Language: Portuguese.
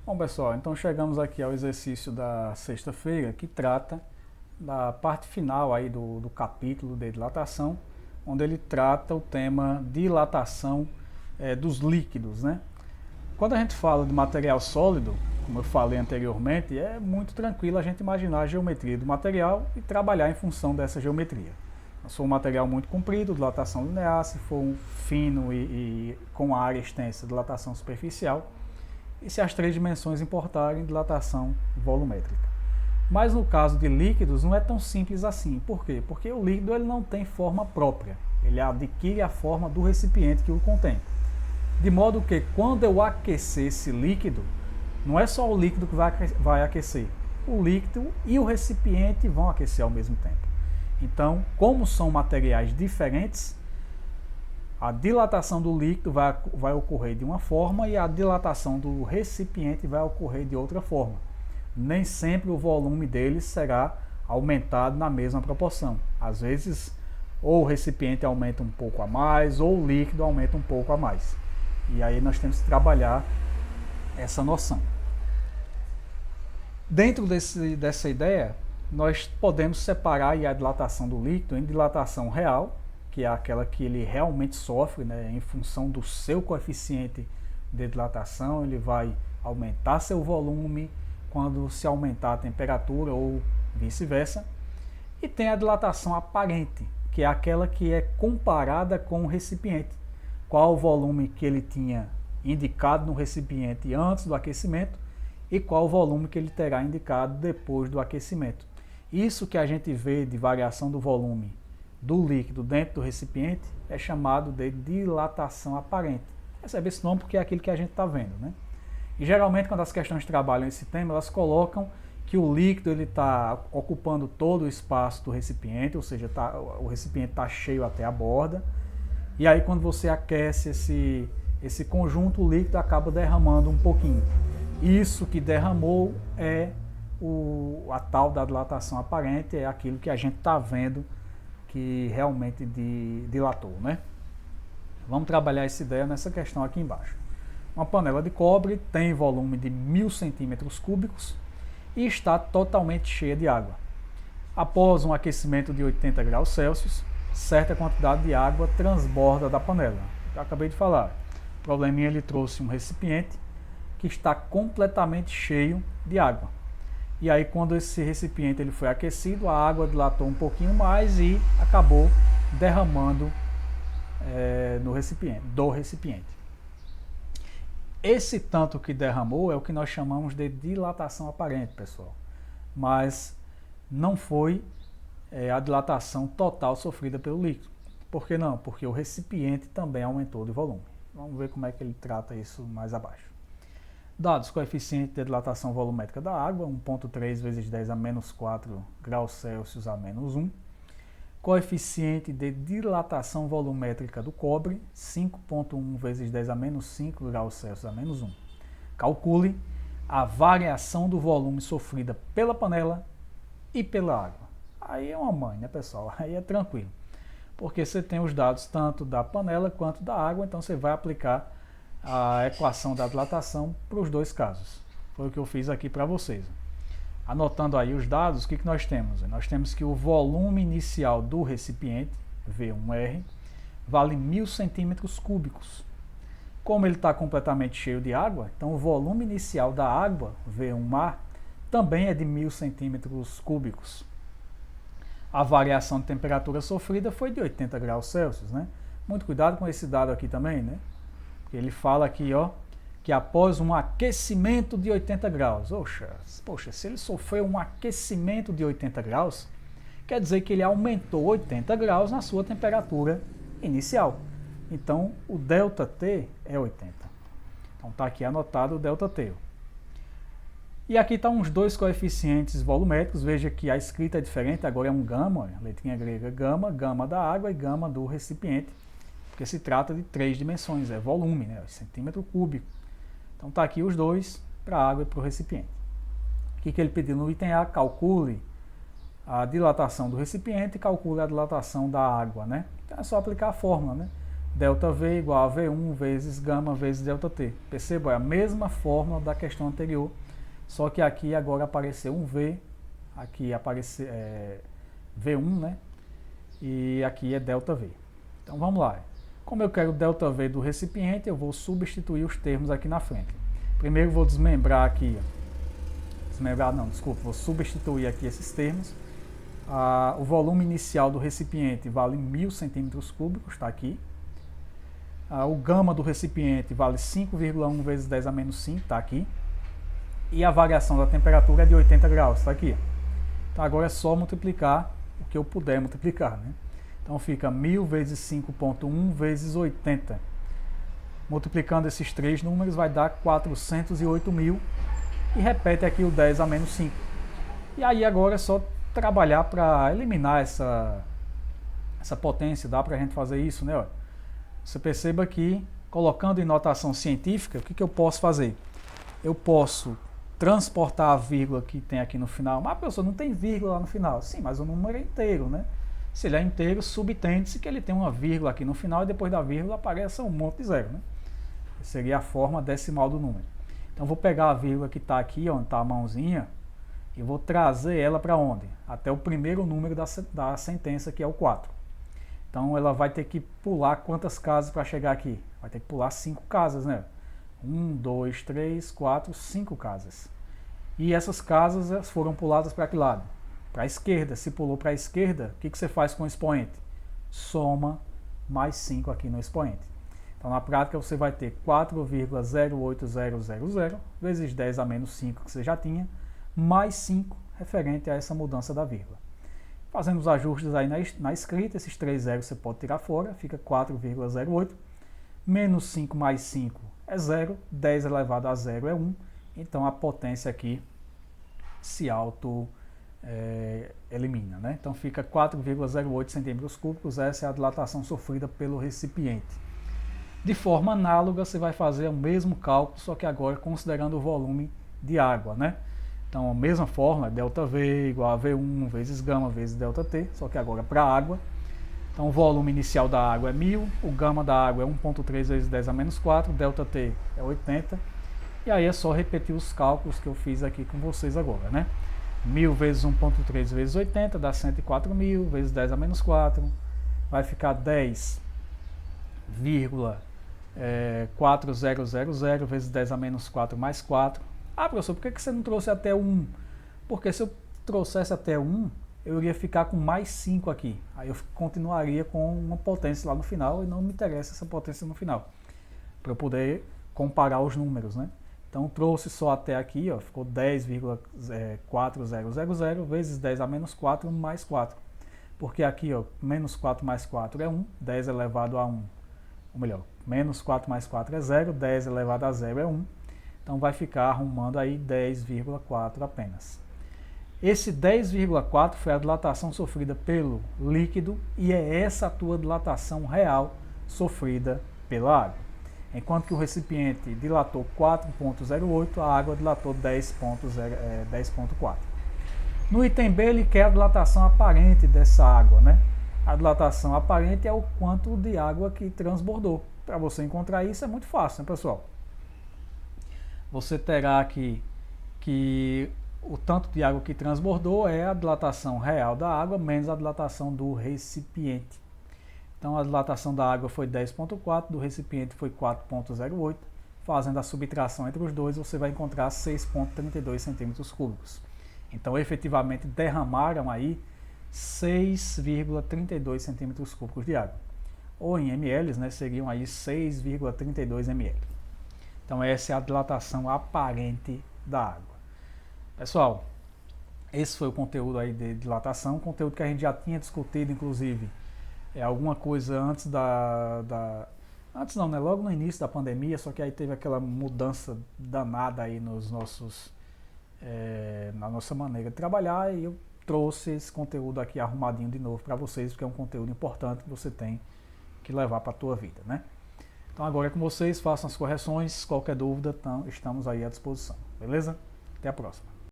Bom, pessoal, então chegamos aqui ao exercício da sexta-feira, que trata da parte final aí do capítulo de dilatação, onde ele trata o tema dilatação dos líquidos, né? Quando a gente fala de material sólido, como eu falei anteriormente, é muito tranquilo a gente imaginar a geometria do material e trabalhar em função dessa geometria. Se for um material muito comprido, dilatação linear; se for um fino e com área extensa, dilatação superficial; e se as três dimensões importarem, dilatação volumétrica. Mas no caso de líquidos não é tão simples assim. Por quê? Porque o líquido ele não tem forma própria, ele adquire a forma do recipiente que o contém. De modo que quando eu aquecer esse líquido, não é só o líquido que vai aquecer, o líquido e o recipiente vão aquecer ao mesmo tempo. Então, como são materiais diferentes, a dilatação do líquido vai ocorrer de uma forma e a dilatação do recipiente vai ocorrer de outra forma. Nem sempre o volume dele será aumentado na mesma proporção. Às vezes, ou o recipiente aumenta um pouco a mais, ou o líquido aumenta um pouco a mais. E aí nós temos que trabalhar essa noção. Dentro dessa ideia, nós podemos separar a dilatação do líquido em dilatação real, que é aquela que ele realmente sofre, né, em função do seu coeficiente de dilatação, ele vai aumentar seu volume quando se aumentar a temperatura ou vice-versa. E tem a dilatação aparente, que é aquela que é comparada com o recipiente. Qual o volume que ele tinha indicado no recipiente antes do aquecimento e qual o volume que ele terá indicado depois do aquecimento. Isso que a gente vê de variação do volume do líquido dentro do recipiente é chamado de dilatação aparente. Recebe esse nome porque é aquilo que a gente está vendo, né? E geralmente quando as questões trabalham esse tema, elas colocam que o líquido está ocupando todo o espaço do recipiente, ou seja, o recipiente está cheio até a borda. E aí quando você aquece esse conjunto, o líquido acaba derramando um pouquinho. Isso que derramou é a tal da dilatação aparente, é aquilo que a gente está vendo que realmente dilatou, né? Vamos trabalhar essa ideia nessa questão aqui embaixo. Uma panela de cobre tem volume de 1000 centímetros cúbicos e está totalmente cheia de água. Após um aquecimento de 80 graus Celsius, certa quantidade de água transborda da panela. Eu acabei de falar. O probleminha, ele trouxe um recipiente que está completamente cheio de água. E aí quando esse recipiente ele foi aquecido, a água dilatou um pouquinho mais e acabou derramando do recipiente. Esse tanto que derramou é o que nós chamamos de dilatação aparente, pessoal. Mas não foi a dilatação total sofrida pelo líquido. Por que não? Porque o recipiente também aumentou de volume. Vamos ver como é que ele trata isso mais abaixo. Dados: coeficiente de dilatação volumétrica da água, 1,3 vezes 10 a menos 4 graus Celsius a menos 1. Coeficiente de dilatação volumétrica do cobre, 5,1 vezes 10 a menos 5 graus Celsius a menos 1. Calcule a variação do volume sofrida pela panela e pela água. Aí é uma mãe, né, pessoal? Aí é tranquilo. Porque você tem os dados tanto da panela quanto da água, então você vai aplicar a equação da dilatação para os dois casos. Foi o que eu fiz aqui para vocês. Anotando aí os dados, o que nós temos? Nós temos que o volume inicial do recipiente, V1R, vale 1000 centímetros cúbicos. Como ele está completamente cheio de água, então o volume inicial da água, V1A, também é de 1000 centímetros cúbicos. A variação de temperatura sofrida foi de 80 graus Celsius, né? Muito cuidado com esse dado aqui também, né? Ele fala aqui, ó, que após um aquecimento de 80 graus, poxa, se ele sofreu um aquecimento de 80 graus, quer dizer que ele aumentou 80 graus na sua temperatura inicial. Então, o ΔT é 80. Então, está aqui anotado o ΔT. E aqui estão os dois coeficientes volumétricos. Veja que a escrita é diferente, agora é um gama, olha, letrinha grega gama, gama da água e gama do recipiente, porque se trata de três dimensões, é volume, né, centímetro cúbico. Então está aqui os dois, para a água e para o recipiente. O que ele pediu no item A? Calcule a dilatação do recipiente e calcule a dilatação da água, né? Então é só aplicar a fórmula, né? ΔV igual a V1 vezes gama vezes ΔT. Perceba, é a mesma fórmula da questão anterior, só que aqui agora apareceu um V, aqui apareceu V1, né? E aqui é ΔV. Então vamos lá. Como eu quero ΔV do recipiente, eu vou substituir os termos aqui na frente. Primeiro vou desmembrar aqui, vou substituir aqui esses termos. O volume inicial do recipiente vale 1000 centímetros cúbicos, está aqui. O gama do recipiente vale 5,1 vezes 10 a menos 5, está aqui. E a variação da temperatura é de 80 graus, está aqui. Então agora é só multiplicar o que eu puder multiplicar, né? Então fica 1000 vezes 5,1 vezes 80. Multiplicando esses três números vai dar 408.000. E repete aqui o 10 a menos 5. E aí agora é só trabalhar para eliminar essa potência. Dá para a gente fazer isso, né? Você perceba que, colocando em notação científica, o que eu posso fazer? Eu posso transportar a vírgula que tem aqui no final. Mas, professor, não tem vírgula lá no final. Sim, mas o número é inteiro, né? Se ele é inteiro, subtende-se que ele tem uma vírgula aqui no final e depois da vírgula aparece um monte de zero, né? Seria a forma decimal do número. Então, vou pegar a vírgula que está aqui, onde está a mãozinha, e vou trazer ela para onde? Até o primeiro número da sentença, que é o 4. Então, ela vai ter que pular quantas casas para chegar aqui? Vai ter que pular 5 casas, né? 1, 2, 3, 4, 5 casas. E essas casas foram puladas para que lado? Para a esquerda. Se pulou para a esquerda, o que você faz com o expoente? Soma mais 5 aqui no expoente. Então, na prática, você vai ter 4,08000 vezes 10 a menos 5 que você já tinha, mais 5 referente a essa mudança da vírgula. Fazendo os ajustes aí na escrita, esses 3 zeros você pode tirar fora, fica 4,08. Menos 5 mais 5 é 0, 10 elevado a 0 é 1. Então, a potência aqui se elimina, né? Então, fica 4,08 centímetros cúbicos. Essa é a dilatação sofrida pelo recipiente. De forma análoga, você vai fazer o mesmo cálculo, só que agora considerando o volume de água, né? Então, a mesma fórmula, ΔV igual a V1 vezes gama vezes ΔT, só que agora para água. Então, o volume inicial da água é 1000, o gama da água é 1,3 vezes 10 a menos 4, ΔT é 80. E aí é só repetir os cálculos que eu fiz aqui com vocês agora, né? 1000 vezes 1,3 vezes 80 dá 104.000, vezes 10 a menos 4, vai ficar 10,4000 vezes 10 a menos 4 mais 4. Ah, professor, por que você não trouxe até 1? Porque se eu trouxesse até 1, eu iria ficar com mais 5 aqui. Aí eu continuaria com uma potência lá no final e não me interessa essa potência no final. Para eu poder comparar os números, né? Então trouxe só até aqui, ó, ficou 10,4000 vezes 10 a menos 4 mais 4. Porque aqui, ó, menos 4 mais 4 é 1, 10 elevado a 1. Ou melhor, menos 4 mais 4 é 0, 10 elevado a 0 é 1. Então vai ficar arrumando aí 10,4 apenas. Esse 10,4 foi a dilatação sofrida pelo líquido e é essa a tua dilatação real sofrida pela água. Enquanto que o recipiente dilatou 4,08, a água dilatou 10,4. No item B, ele quer a dilatação aparente dessa água, né? A dilatação aparente é o quanto de água que transbordou. Para você encontrar isso é muito fácil, né, pessoal? Você terá aqui que o tanto de água que transbordou é a dilatação real da água menos a dilatação do recipiente. Então, a dilatação da água foi 10,4, do recipiente foi 4,08. Fazendo a subtração entre os dois, você vai encontrar 6,32 centímetros cúbicos. Então, efetivamente, derramaram aí 6,32 centímetros cúbicos de água. Ou em ml, né, seriam aí 6,32 ml. Então, essa é a dilatação aparente da água. Pessoal, esse foi o conteúdo aí de dilatação, conteúdo que a gente já tinha discutido, inclusive, alguma coisa antes antes não, né? Logo no início da pandemia, só que aí teve aquela mudança danada aí na nossa maneira de trabalhar e eu trouxe esse conteúdo aqui arrumadinho de novo para vocês, porque é um conteúdo importante que você tem que levar para a tua vida, né? Então agora é com vocês, façam as correções, qualquer dúvida, estamos aí à disposição, beleza? Até a próxima.